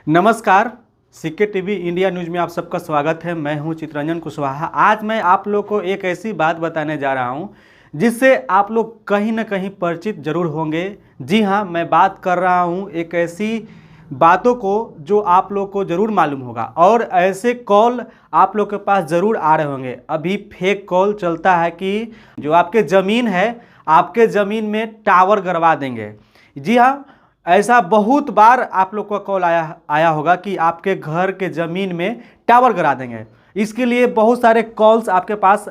नमस्कार। सिक्के TV India news में आप सबका स्वागत है। मैं हूं चित्रंजन कुशवाहा। आज मैं आप लोग को एक ऐसी बात बताने जा रहा हूं जिससे आप लोग कहीं ना कहीं परिचित जरूर होंगे। जी हां, मैं बात कर रहा हूं एक ऐसी बातों को जो आप लोग को ज़रूर मालूम होगा और ऐसे कॉल आप लोग के पास ज़रूर आ रहे होंगे। अभी फेक कॉल चलता है कि जो आपके ज़मीन है, आपके ज़मीन में टावर गड़वा देंगे। जी हाँ, ऐसा बहुत बार आप लोग का कॉल आया होगा कि आपके घर के ज़मीन में टावर गिरा देंगे। इसके लिए बहुत सारे कॉल्स आपके पास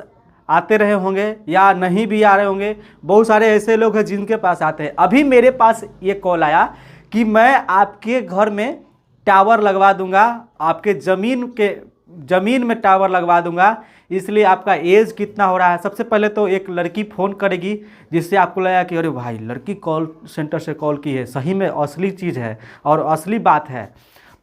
आते रहे होंगे या नहीं भी आ रहे होंगे। बहुत सारे ऐसे लोग हैं जिनके पास आते हैं। अभी मेरे पास ये कॉल आया कि मैं आपके घर में टावर लगवा दूंगा, आपके ज़मीन में टावर लगवा दूंगा। इसलिए आपका एज कितना हो रहा है। सबसे पहले तो एक लड़की फ़ोन करेगी जिससे आपको लगेगा कि अरे भाई, लड़की कॉल सेंटर से कॉल की है, सही में असली चीज़ है और असली बात है।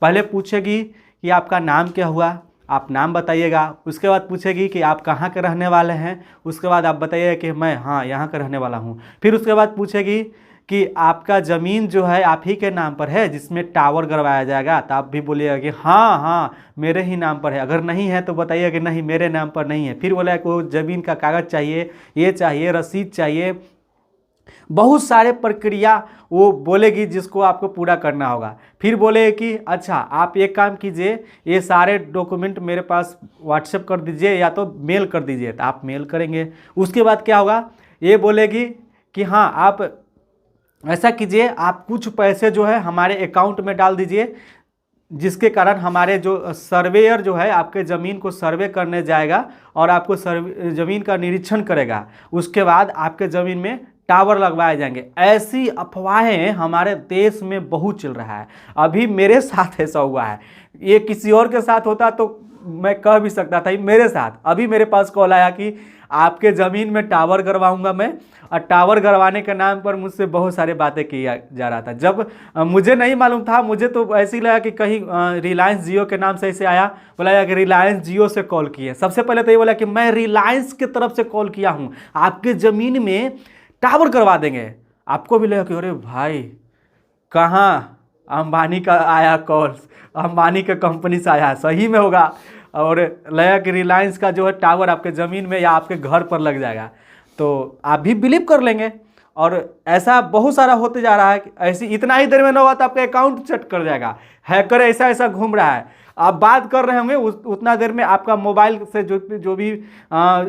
पहले पूछेगी कि आपका नाम क्या हुआ, आप नाम बताइएगा। उसके बाद पूछेगी कि आप कहाँ के रहने वाले हैं। उसके बाद आप बताइएगा कि मैं यहाँ का रहने वाला हूँ। फिर उसके बाद पूछेगी कि आपका ज़मीन जो है आप ही के नाम पर है जिसमें टावर गड़वाया जाएगा। तो आप भी बोलिएगा कि हाँ मेरे ही नाम पर है। अगर नहीं है तो बताइएगा कि नहीं, मेरे नाम पर नहीं है। फिर बोलेगा कि वो ज़मीन का कागज़ चाहिए, ये चाहिए, रसीद चाहिए। बहुत सारे प्रक्रिया वो बोलेगी जिसको आपको पूरा करना होगा। फिर बोलेगी कि अच्छा आप एक काम कीजिए, ये सारे डॉक्यूमेंट मेरे पास व्हाट्सएप कर दीजिए या तो मेल कर दीजिए। तो आप मेल करेंगे। उसके बाद क्या होगा, ये बोलेगी कि हाँ आप ऐसा कीजिए, आप कुछ पैसे जो है हमारे अकाउंट में डाल दीजिए, जिसके कारण हमारे जो सर्वेयर जो है आपके ज़मीन को सर्वे करने जाएगा और आपको ज़मीन का निरीक्षण करेगा। उसके बाद आपके ज़मीन में टावर लगवाए जाएंगे। ऐसी अफवाहें हमारे देश में बहुत चल रहा है। अभी मेरे साथ ऐसा हुआ है। ये किसी और के साथ होता तो मैं कह भी सकता था। मेरे साथ अभी मेरे पास कॉल आया कि आपके ज़मीन में टावर करवाऊंगा मैं, और टावर करवाने के नाम पर मुझसे बहुत सारी बातें किया जा रहा था। जब मुझे नहीं मालूम था, मुझे तो ऐसे ही लगा कि कहीं रिलायंस जियो के नाम से ऐसे आया। बोला कि रिलायंस जियो से कॉल किए। सबसे पहले तो ये बोला कि मैं रिलायंस की तरफ से कॉल किया हूँ, आपके ज़मीन में टावर करवा देंगे। आपको भी लगा कि अरे भाई, कहाँ अंबानी का आया कॉल, अंबानी के कंपनी से आया है, सही में होगा। और लगा कि रिलायंस का जो है टावर आपके ज़मीन में या आपके घर पर लग जाएगा, तो आप भी बिलीव कर लेंगे। और ऐसा बहुत सारा होते जा रहा है। ऐसी इतना ही देर में ना हुआ तो आपका अकाउंट चट कर जाएगा। हैकर ऐसा ऐसा घूम रहा है। आप बात कर रहे होंगे, उतना देर में आपका मोबाइल से जो भी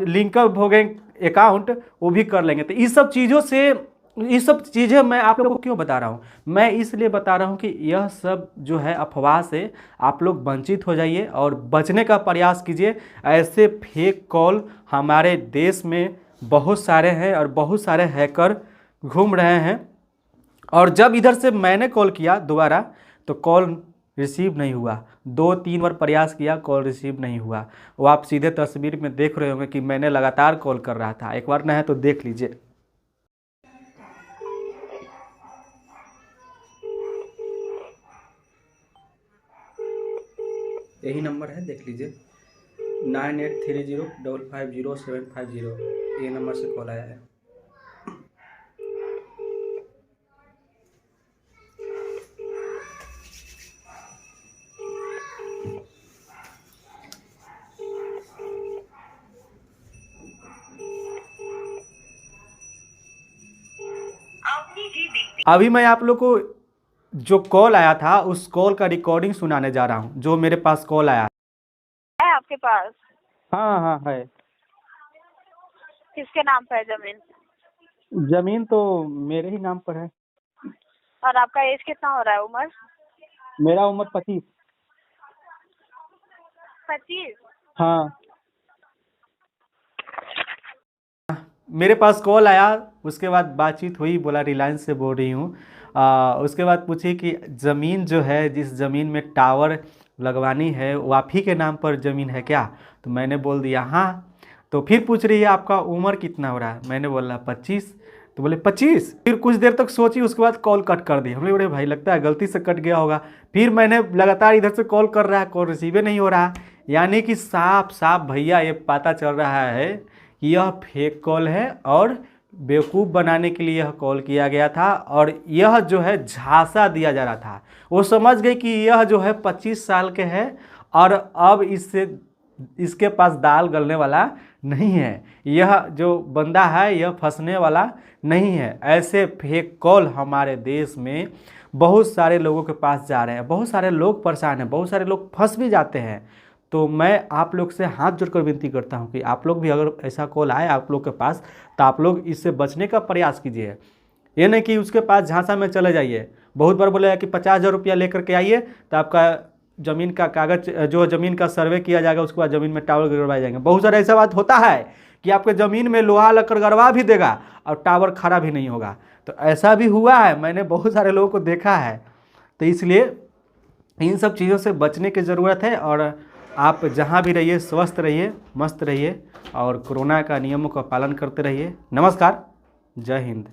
लिंकअप हो गए अकाउंट, वो भी कर लेंगे। तो ये सब चीज़ें मैं आप लोगों को क्यों बता रहा हूँ? मैं इसलिए बता रहा हूँ कि यह सब जो है अफवाह से आप लोग वंचित हो जाइए और बचने का प्रयास कीजिए। ऐसे फेक कॉल हमारे देश में बहुत सारे हैं और बहुत सारे हैकर घूम रहे हैं। और जब इधर से मैंने कॉल किया दोबारा तो कॉल रिसीव नहीं हुआ। 2-3 बार प्रयास किया, कॉल रिसीव नहीं हुआ। वो आप सीधे तस्वीर में देख रहे होंगे कि मैंने लगातार कॉल कर रहा था। एक बार ना है तो देख लीजिए। यही नंबर है, देख लीजिए, 9830550750। ये नंबर से कॉल आया है। अभी मैं आप लोग को जो कॉल आया था उस कॉल का रिकॉर्डिंग सुनाने जा रहा हूँ, जो मेरे पास कॉल आया है आपके पास। हाँ है। किसके नाम पे है जमीन? जमीन तो मेरे ही नाम पर है। और आपका एज कितना हो रहा है? उम्र? मेरा उम्र 25। 25? हाँ, मेरे पास कॉल आया, उसके बाद बातचीत हुई। बोला रिलायंस से बोल रही हूँ। उसके बाद पूछी कि ज़मीन जो है, जिस ज़मीन में टावर लगवानी है, वो आप ही के नाम पर ज़मीन है क्या? तो मैंने बोल दिया हाँ। तो फिर पूछ रही है आपका उम्र कितना हो रहा है? मैंने बोला 25। तो बोले 25। फिर कुछ देर तक सोची, उसके बाद कॉल कट कर दी। हमने बोले भाई, लगता है गलती से कट गया होगा। फिर मैंने लगातार इधर से कॉल कर रहा है, कॉल रिसीव नहीं हो रहा। यानी कि साफ साफ भैया ये पता चल रहा है कि यह फेक कॉल है और बेवकूफ़ बनाने के लिए यह कॉल किया गया था और यह जो है झांसा दिया जा रहा था। वो समझ गई कि यह जो है 25 साल के है और अब इसके पास दाल गलने वाला नहीं है, यह जो बंदा है यह फंसने वाला नहीं है। ऐसे फेक कॉल हमारे देश में बहुत सारे लोगों के पास जा रहे हैं, बहुत सारे लोग परेशान हैं, बहुत सारे लोग फंस भी जाते हैं। तो मैं आप लोग से हाथ जोड़कर विनती करता हूं कि आप लोग भी अगर ऐसा कॉल आए आप लोग के पास तो आप लोग इससे बचने का प्रयास कीजिए। ये नहीं कि उसके पास झांसा में चले जाइए। बहुत बार बोलेगा कि 50,000 रुपया लेकर के आइए तो आपका ज़मीन का कागज, जो ज़मीन का सर्वे किया जाएगा, उसके बाद ज़मीन में टावर गिरवाए जाएंगे। बहुत सारा ऐसा बात होता है कि आपके ज़मीन में लोहा लकड़ गड़वा भी देगा और टावर खड़ा भी नहीं होगा। तो ऐसा भी हुआ है, मैंने बहुत सारे लोगों को देखा है। तो इसलिए इन सब चीज़ों से बचने की ज़रूरत है और आप जहाँ भी रहिए स्वस्थ रहिए, मस्त रहिए और कोरोना का नियमों का पालन करते रहिए। नमस्कार, जय हिंद।